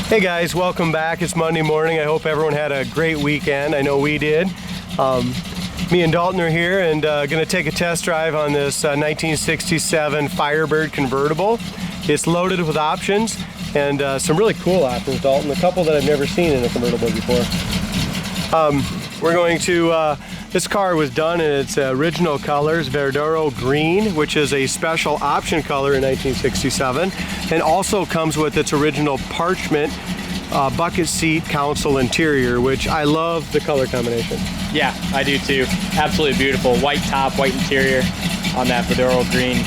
Hey guys, welcome back. It's Monday morning. I hope everyone had a great weekend. I know we did. Me and Dalton are here and going to take a test drive on this 1967 Firebird convertible. It's loaded with options and some really cool options, Dalton. A couple that I've never seen in a convertible before. We're going to, this car was done in its original colors, Verordo Green, which is a special option color in 1967, and also comes with its original Parchment bucket seat console interior, which I love the color combination. Yeah, I do too. Absolutely beautiful. White top, white interior on that Verordo Green.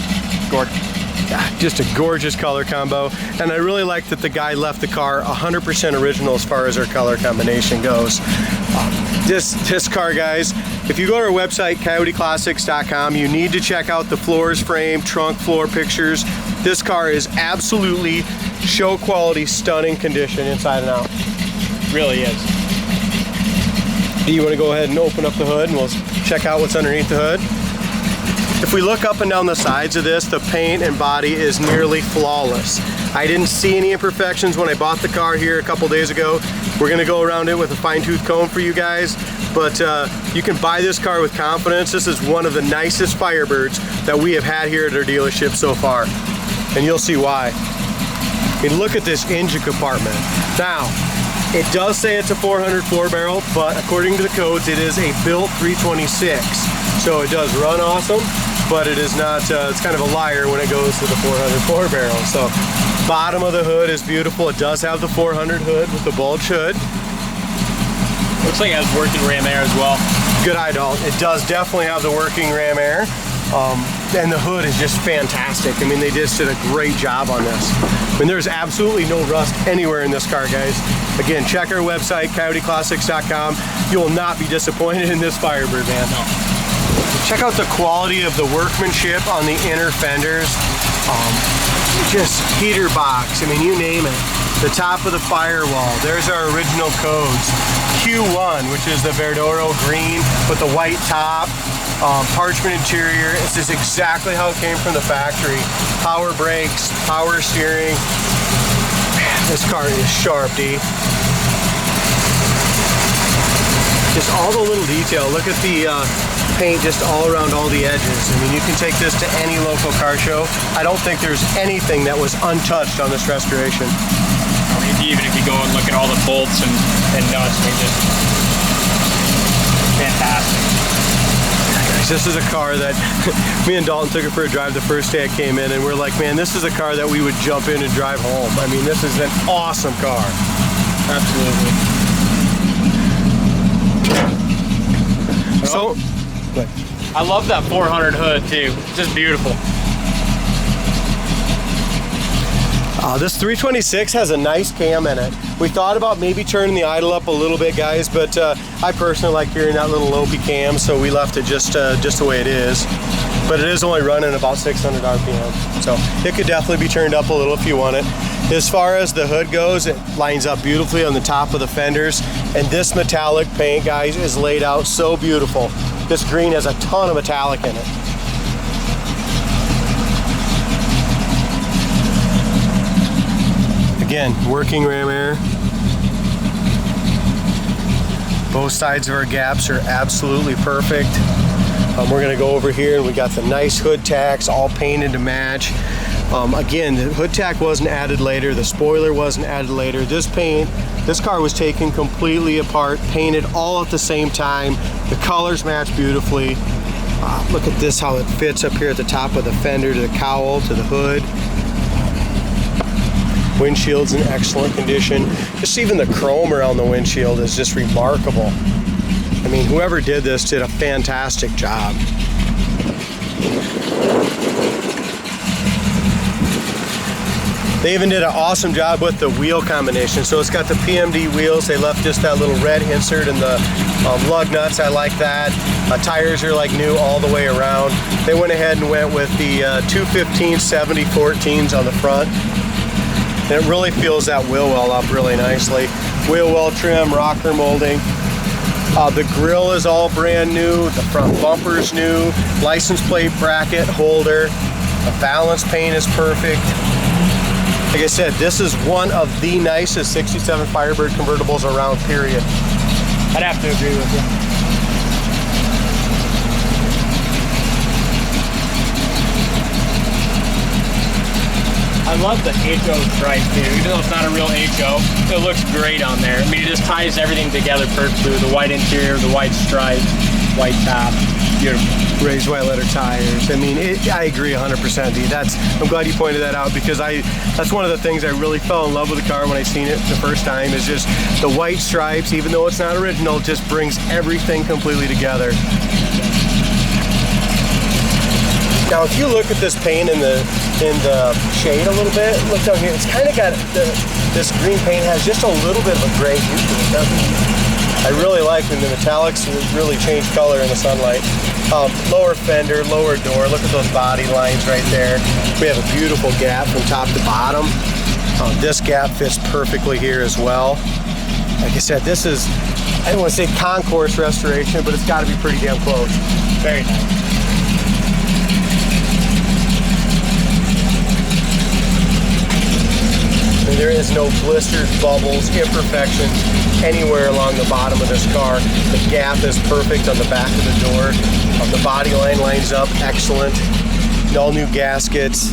Just a gorgeous color combo, and I really like that the guy left the car 100% original as far as our color combination goes. This car, guys, if you go to our website, coyoteclassics.com, you need to check out the floors, frame, trunk floor pictures. This car is absolutely show quality, stunning condition inside and out. Really is. Do you want to go ahead and open up the hood and we'll check out what's underneath the hood? If we look up and down the sides of this, the paint and body is nearly flawless. I didn't see any imperfections when I bought the car here a couple days ago. We're going to go around it with a fine-tooth comb for you guys, but you can buy this car with confidence. This is one of the nicest Firebirds that we have had here at our dealership so far, and you'll see why. I mean, look at this engine compartment. Now, it does say it's a 404 barrel, but according to the codes, it is a built 326. So it does run awesome, but it is not, it's kind of a liar when it goes to the 404 barrel. So bottom of the hood is beautiful. It does have the 400 hood with the bulge hood. Looks like it has working ram air as well. Good eye, Dalton. It does definitely have the working ram air. And the hood is just fantastic. I mean, they just did a great job on this. I mean, there's absolutely no rust anywhere in this car, guys. Again, check our website, coyoteclassics.com. You will not be disappointed in this Firebird, man. No. Check out the quality of the workmanship on the inner fenders. Just heater box, I mean, you name it. The top of the firewall, there's our original codes. Q1, which is the Verordo Green with the white top. Parchment interior. This is exactly how it came from the factory. Power brakes, power steering. Man, this car is sharp, D. Just all the little detail. Look at the paint just all around all the edges. I mean, you can take this to any local car show. I don't think there's anything that was untouched on this restoration. I mean, even if you go and look at all the bolts and nuts, they're just fantastic. This is a car that me and Dalton took it for a drive the first day it came in, and we're like, man, this is a car that we would jump in and drive home. I mean, this is an awesome car. Absolutely. So, I love that 400 hood too. It's just beautiful. This 326 has a nice cam in it. We thought about maybe turning the idle up a little bit, guys, but I personally like hearing that little Lopi cam, so we left it just the way it is. But it is only running about 600 RPM, so it could definitely be turned up a little if you want it. As far as the hood goes, it lines up beautifully on the top of the fenders, and this metallic paint, guys, is laid out so beautiful. This green has a ton of metallic in it. Again, working ram air. Both sides of our gaps are absolutely perfect. We're going to go over here and we got the nice hood tacks all painted to match. Again, the hood tack wasn't added later, the spoiler wasn't added later. This car was taken completely apart, painted all at the same time. The colors match beautifully. Look at this, how it fits up here at the top of the fender to the cowl to the hood. Windshield's in excellent condition. Just even the chrome around the windshield is just remarkable. I mean, whoever did this did a fantastic job. They even did an awesome job with the wheel combination. So it's got the PMD wheels. They left just that little red insert in the lug nuts. I like that. Tires are like new all the way around. They went ahead and went with the 215 70 14s on the front. And it really fills that wheel well up really nicely. Wheel well trim, rocker molding. The grill is all brand new. The front bumper's new. License plate bracket holder. The balance pane is perfect. Like I said, this is one of the nicest 67 Firebird convertibles around, period. I'd have to agree with you. I love the HO stripe too. Even though it's not a real HO, it looks great on there. I mean, it just ties everything together perfectly with the white interior, the white stripe, white top. Beautiful. Raised white letter tires. I mean, I agree 100%, D. I'm glad you pointed that out, because that's one of the things I really fell in love with the car when I seen it the first time, is just the white stripes. Even though it's not original, it just brings everything completely together. Now, if you look at this paint in the shade a little bit, look down here. It's kind of got this green paint has just a little bit of a gray hue to it, doesn't it? I really like when the metallics really change color in the sunlight. Lower fender, lower door. Look at those body lines right there. We have a beautiful gap from top to bottom. This gap fits perfectly here as well. Like I said, this is, I don't want to say concourse restoration, but it's got to be pretty damn close. Very nice. And there is no blisters, bubbles, imperfections anywhere along the bottom of this car. The gap is perfect on the back of the door. The body line lines up excellent. All new gaskets.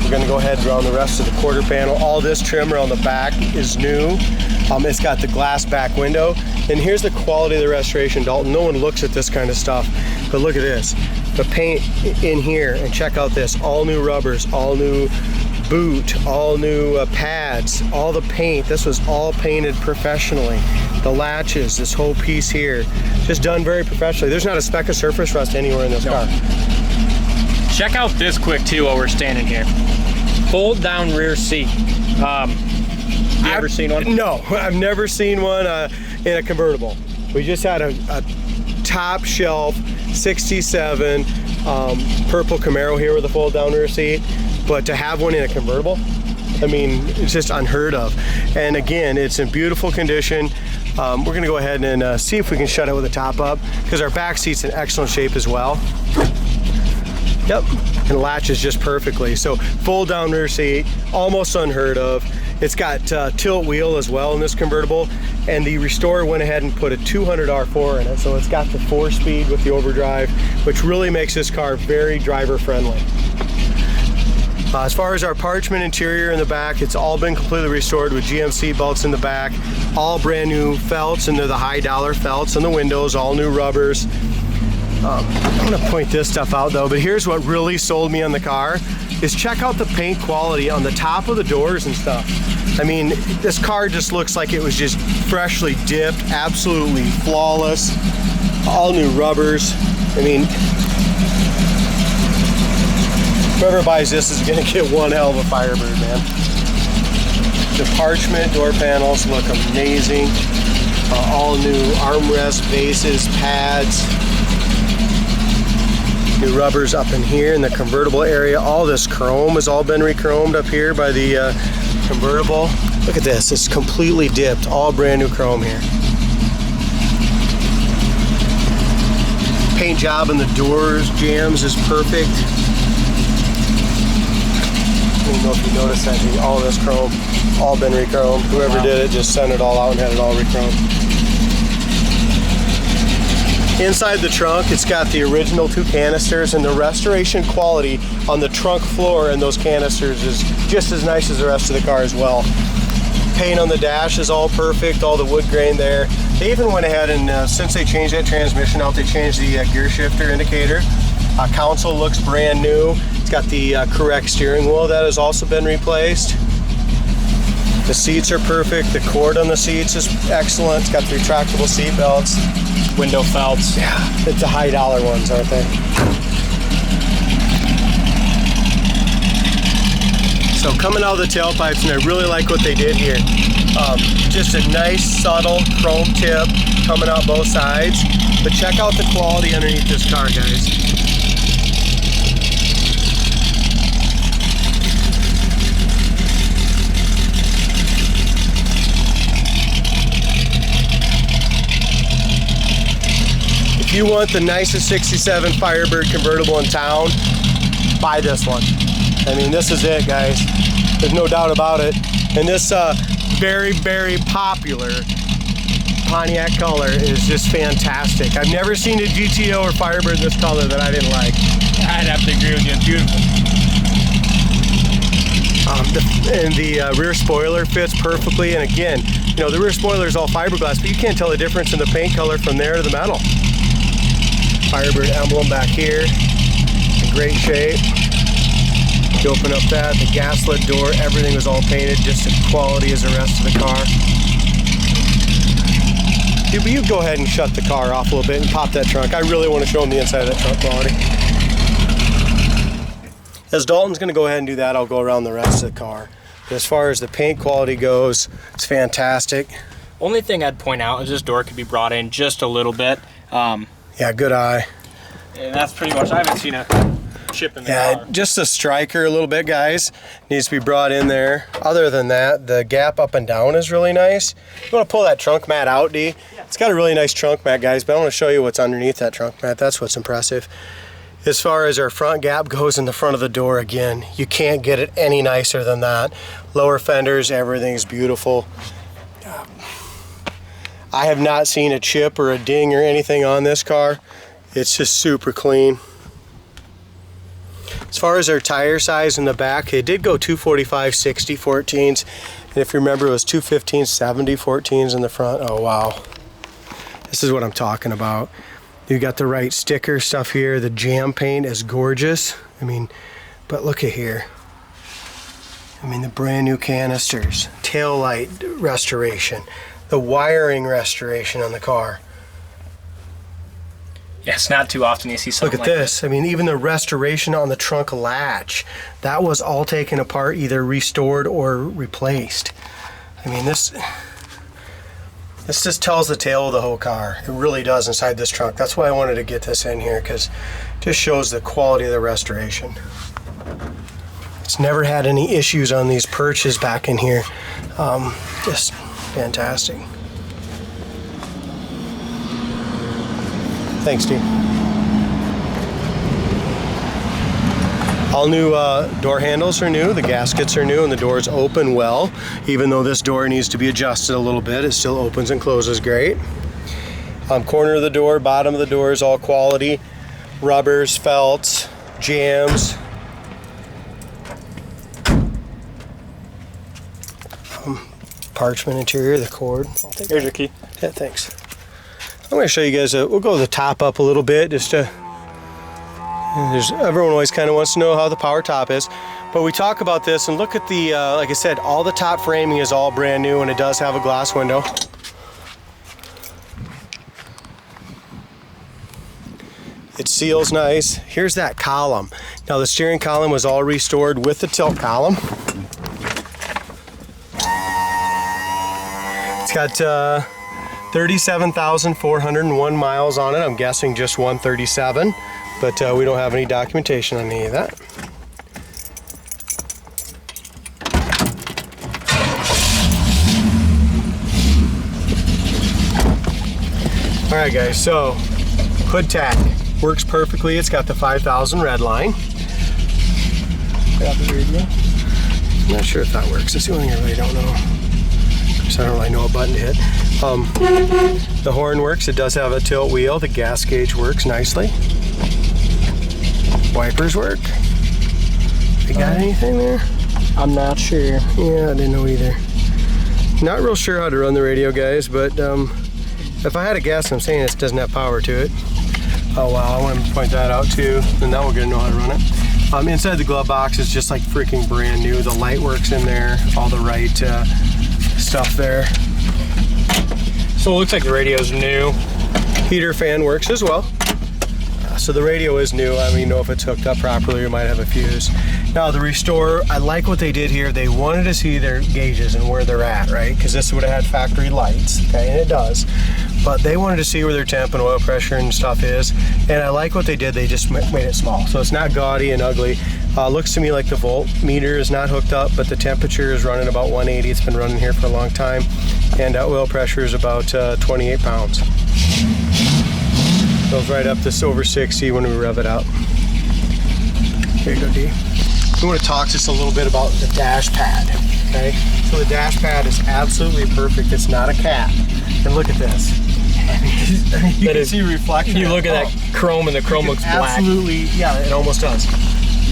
We're going to go ahead and run the rest of the quarter panel. All this trim around the back is new. It's got the glass back window. And here's the quality of the restoration, Dalton. No one looks at this kind of stuff, but look at this. The paint in here, and check out this. All new rubbers, all new boot, all new pads, all the paint. This was all painted professionally. The latches, this whole piece here, just done very professionally. There's not a speck of surface rust anywhere in this car. Check out this quick too while we're standing here. Fold down rear seat. You ever seen one? No, I've never seen one in a convertible. We just had a top shelf 67 purple Camaro here with a fold down rear seat. But to have one in a convertible, I mean, it's just unheard of. And again, it's in beautiful condition. We're gonna go ahead and see if we can shut it with the top up, because our back seat's in excellent shape as well. Yep, and latches just perfectly. So fold down rear seat, almost unheard of. It's got tilt wheel as well in this convertible, and the restorer went ahead and put a 200 R4 in it. So it's got the 4-speed with the overdrive, which really makes this car very driver friendly. As far as our Parchment interior in the back, it's all been completely restored with GM seat belts in the back, all brand new felts, and they're the high dollar felts on the windows, all new rubbers. I'm gonna point this stuff out though, but here's what really sold me on the car, is check out the paint quality on the top of the doors and stuff. I mean, this car just looks like it was just freshly dipped, absolutely flawless, all new rubbers. I mean, whoever buys this is gonna get one hell of a Firebird, man. The Parchment door panels look amazing. All new armrest bases, pads. New rubbers up in here in the convertible area. All this chrome has all been re-chromed up here by the convertible. Look at this, it's completely dipped. All brand new chrome here. Paint job in the doors, jambs is perfect. I don't know if you noticed that, all this chrome, all been re-chromed. Whoever did it just sent it all out and had it all re-chromed. Inside the trunk, it's got the original 2 canisters, and the restoration quality on the trunk floor and those canisters is just as nice as the rest of the car as well. Paint on the dash is all perfect, all the wood grain there. They even went ahead and, since they changed that transmission out, they changed the gear shifter indicator. Console looks brand new. It's got the correct steering wheel that has also been replaced. The seats are perfect. The cord on the seats is excellent. It's got the retractable seat belts. Window felts. Yeah, it's the high dollar ones, aren't they? So coming out of the tailpipes, and I really like what they did here. Just a nice subtle chrome tip coming out both sides. But check out the quality underneath this car, guys. If you want the nicest 67 Firebird convertible in town, buy this one. I mean, this is it, guys. There's no doubt about it. And this very, very popular Pontiac color is just fantastic. I've never seen a GTO or Firebird this color that I didn't like. I'd have to agree with you. It's beautiful. The rear spoiler fits perfectly. And again, you know, the rear spoiler is all fiberglass, but you can't tell the difference in the paint color from there to the metal. Firebird emblem back here, in great shape. You open up that, the gaslit door, everything was all painted just as quality as the rest of the car. You go ahead and shut the car off a little bit and pop that trunk. I really want to show them the inside of that trunk quality. As Dalton's going to go ahead and do that, I'll go around the rest of the car. But as far as the paint quality goes, it's fantastic. Only thing I'd point out is this door could be brought in just a little bit. Yeah, good eye. And that's pretty much, I haven't seen a chip in the car. Just a striker a little bit, guys. Needs to be brought in there. Other than that, the gap up and down is really nice. You want to pull that trunk mat out, D? Yeah. It's got a really nice trunk mat, guys, but I want to show you what's underneath that trunk mat. That's what's impressive. As far as our front gap goes in the front of the door, again, you can't get it any nicer than that. Lower fenders, everything's beautiful. I have not seen a chip or a ding or anything on this car. It's just super clean. As far as our tire size in the back, it did go 245/60 14s. And if you remember, it was 215/70 14s in the front. Oh, wow. This is what I'm talking about. You got the right sticker stuff here. The jam paint is gorgeous. I mean, but look at here. I mean, the brand new canisters, tail light restoration, the wiring restoration on the car. Yeah, it's not too often you see something like this. I mean, even the restoration on the trunk latch, that was all taken apart, either restored or replaced. I mean, this just tells the tale of the whole car. It really does inside this trunk. That's why I wanted to get this in here, because it just shows the quality of the restoration. It's never had any issues on these perches back in here. Just fantastic. Thanks, Steve. All new door handles are new, the gaskets are new, and the doors open well. Even though this door needs to be adjusted a little bit, it still opens and closes great. Corner of the door, bottom of the door is all quality. Rubbers, felts, jams. Parchment interior, the cord. Here's your key. Yeah, thanks. I'm going to show you guys, we'll go the top up a little bit, just to, everyone always kind of wants to know how the power top is. But we talk about this and look at the, like I said, all the top framing is all brand new, and it does have a glass window. It seals nice. Here's that column. Now the steering column was all restored with the tilt column. It's got 37,401 miles on it. I'm guessing just 137, but we don't have any documentation on any of that. All right, guys, so hood tag works perfectly. It's got the 5,000 red line. I'm not sure if that works. That's the only thing I really don't know. So I don't really know a button to hit. The horn works. It does have a tilt wheel. The gas gauge works nicely. Wipers work. You got anything there? I'm not sure. Yeah, I didn't know either. Not real sure how to run the radio, guys, but if I had a guess, I'm saying it doesn't have power to it. Oh wow, I want to point that out too, and now we're gonna know how to run it. Inside the glove box is just like freaking brand new. The light works in there, all the right stuff there. So it looks like the radio's new. Heater fan works as well. So the radio is new. I mean, you know if it's hooked up properly, you might have a fuse. Now the Restore, I like what they did here. They wanted to see their gauges and where they're at, right? Because this would have had factory lights, okay, and it does. But they wanted to see where their temp and oil pressure and stuff is. And I like what they did. They just made it small. So it's not gaudy and ugly. Looks to me like the volt meter is not hooked up, but the temperature is running about 180. It's been running here for a long time. And oil pressure is about 28 pounds. Goes right up to over 60 when we rev it out. Here you go, D. we want to talk just a little bit about the dash pad. Okay, so the dash pad is absolutely perfect. It's not a cat. And look at this. You can see reflection. You look at that chrome, and the chrome looks black. Absolutely, yeah, it almost does.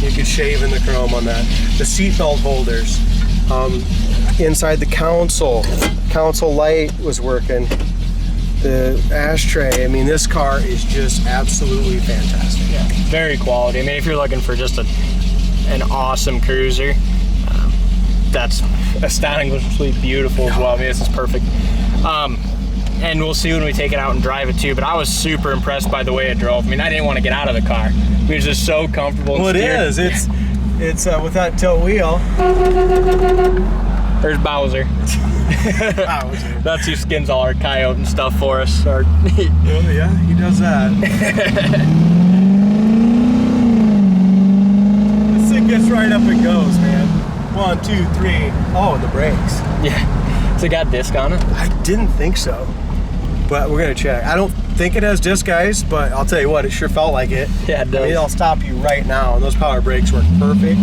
You could shave in the chrome on that. The seatbelt holders, inside the console light was working. The ashtray, I mean, this car is just absolutely fantastic. Yeah, very quality. I mean, if you're looking for just an awesome cruiser, that's astonishingly beautiful as well. I mean, this is perfect. And we'll see when we take it out and drive it too, but I was super impressed by the way it drove. I mean, I didn't want to get out of the car. It was just so comfortable. Well, it is. It's with that tilt wheel. There's Bowser. Bowser. That's who skins all our Coyote and stuff for us. Well, yeah, he does that. This thing gets right up and goes, man. 1, 2, 3. Oh, the brakes. Yeah. Has it got disc on it? I didn't think so, but we're gonna check. I don't think it has disc, guys, but I'll tell you what, it sure felt like it. Yeah, it does. I mean, I'll stop you right now, and those power brakes work perfect.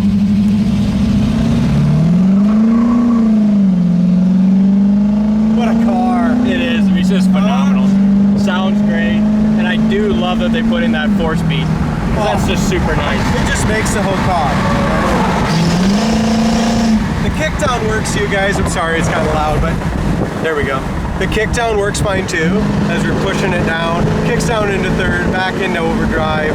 What a car. It is. It's just phenomenal. Sounds great, and I do love that they put in that 4-speed. That's just super nice. It just makes the whole car. The kickdown works, you guys. I'm sorry, it's kind of loud, but there we go. The kickdown works fine too, as we're pushing it down. Kicks down into third, back into overdrive.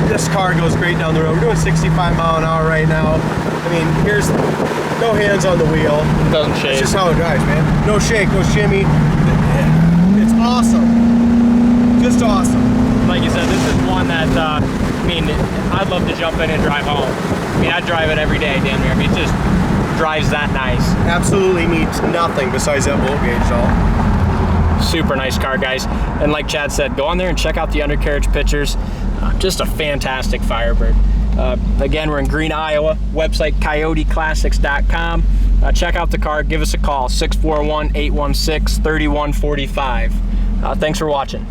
This car goes great down the road. We're doing 65 mile an hour right now. I mean, here's no hands on the wheel. It doesn't shake. It's just how it drives, man. No shake, no shimmy. It's awesome. Just awesome. Like you said, this is one that, I mean, I'd love to jump in and drive home. I mean, I drive it every day, damn near. I mean, it just drives that nice. Absolutely needs nothing besides that bolt gauge, though. Super nice car, guys. And like Chad said, go on there and check out the undercarriage pictures. Just a fantastic Firebird. Again, we're in Green, Iowa. Website coyoteclassics.com. Check out the car. Give us a call, 641-816-3145. Thanks for watching.